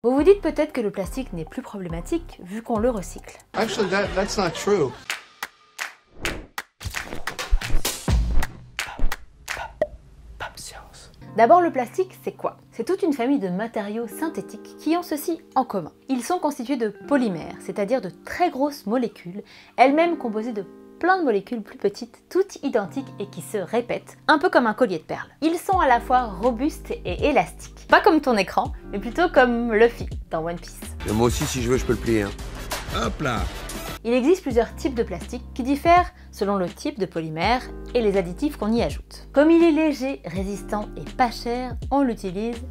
Vous vous dites peut-être que le plastique n'est plus problématique vu qu'on le recycle. Actually, that's not true. D'abord, le plastique, c'est quoi? C'est toute une famille de matériaux synthétiques qui ont ceci en commun. Ils sont constitués de polymères, c'est-à-dire de très grosses molécules, elles-mêmes composées de plein de molécules plus petites, toutes identiques et qui se répètent, un peu comme un collier de perles. Ils sont à la fois robustes et élastiques. Pas comme ton écran, mais plutôt comme Luffy dans One Piece. Et moi aussi, si je veux, je peux le plier. Hein. Hop là! Il existe plusieurs types de plastique qui diffèrent selon le type de polymère et les additifs qu'on y ajoute. Comme il est léger, résistant et pas cher, on l'utilise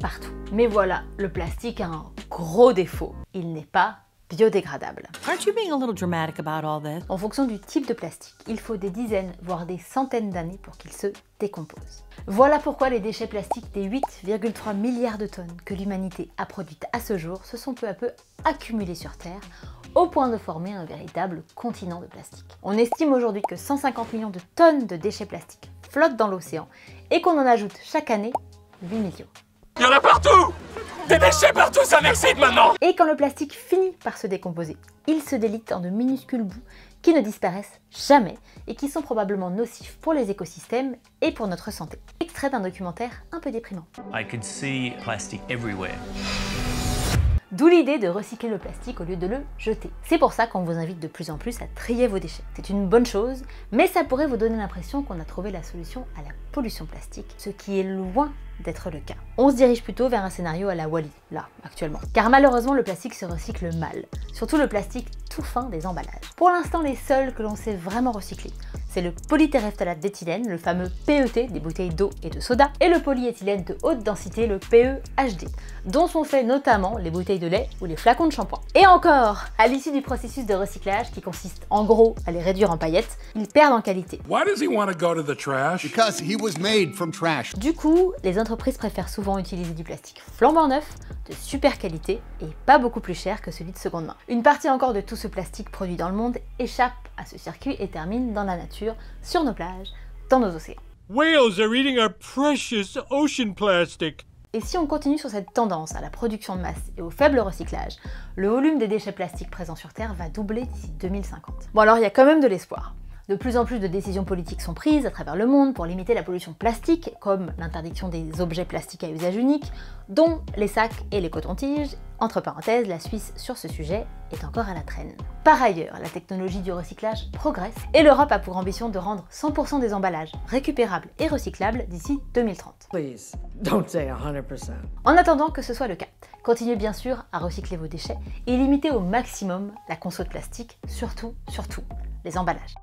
partout. Mais voilà, le plastique a un gros défaut. Il n'est pas biodégradable. Aren't you being a little dramatic about all this? En fonction du type de plastique, il faut des dizaines, voire des centaines d'années pour qu'il se décompose. Voilà pourquoi les déchets plastiques des 8,3 milliards de tonnes que l'humanité a produites à ce jour se sont peu à peu accumulés sur Terre, au point de former un véritable continent de plastique. On estime aujourd'hui que 150 millions de tonnes de déchets plastiques flottent dans l'océan et qu'on en ajoute chaque année 8 millions. Il y en a partout! Des déchets partout, ça m'excite maintenant! Et quand le plastique finit par se décomposer, il se délite en de minuscules bouts qui ne disparaissent jamais et qui sont probablement nocifs pour les écosystèmes et pour notre santé. Extrait d'un documentaire un peu déprimant. I could see plastic everywhere. D'où l'idée de recycler le plastique au lieu de le jeter. C'est pour ça qu'on vous invite de plus en plus à trier vos déchets. C'est une bonne chose, mais ça pourrait vous donner l'impression qu'on a trouvé la solution à la pollution plastique, ce qui est loin d'être le cas. On se dirige plutôt vers un scénario à la Wall-E, là, actuellement. Car malheureusement, le plastique se recycle mal, surtout le plastique tout fin des emballages. Pour l'instant, les seuls que l'on sait vraiment recycler, c'est le polytéréphtalate d'éthylène, le fameux PET des bouteilles d'eau et de soda, et le polyéthylène de haute densité, le PEHD, dont sont faits notamment les bouteilles de lait ou les flacons de shampoing. Et encore, à l'issue du processus de recyclage, qui consiste en gros à les réduire en paillettes, ils perdent en qualité. Why does he want to go to the trash? Because he was made from trash. Du coup, les entreprises préfèrent souvent utiliser du plastique flambant neuf, de super qualité et pas beaucoup plus cher que celui de seconde main. Une partie encore de tout ce plastique produit dans le monde échappe à ce circuit et termine dans la nature, sur nos plages, dans nos océans. Whales are eating our precious ocean plastic. Et si on continue sur cette tendance à la production de masse et au faible recyclage, le volume des déchets plastiques présents sur Terre va doubler d'ici 2050. Bon alors il y a quand même de l'espoir. De plus en plus de décisions politiques sont prises à travers le monde pour limiter la pollution plastique, comme l'interdiction des objets plastiques à usage unique, dont les sacs et les cotons-tiges. Entre parenthèses, la Suisse sur ce sujet est encore à la traîne. Par ailleurs, la technologie du recyclage progresse et l'Europe a pour ambition de rendre 100% des emballages récupérables et recyclables d'ici 2030. Please, don't say 100%. En attendant que ce soit le cas, continuez bien sûr à recycler vos déchets et limitez au maximum la conso de plastique, surtout les emballages.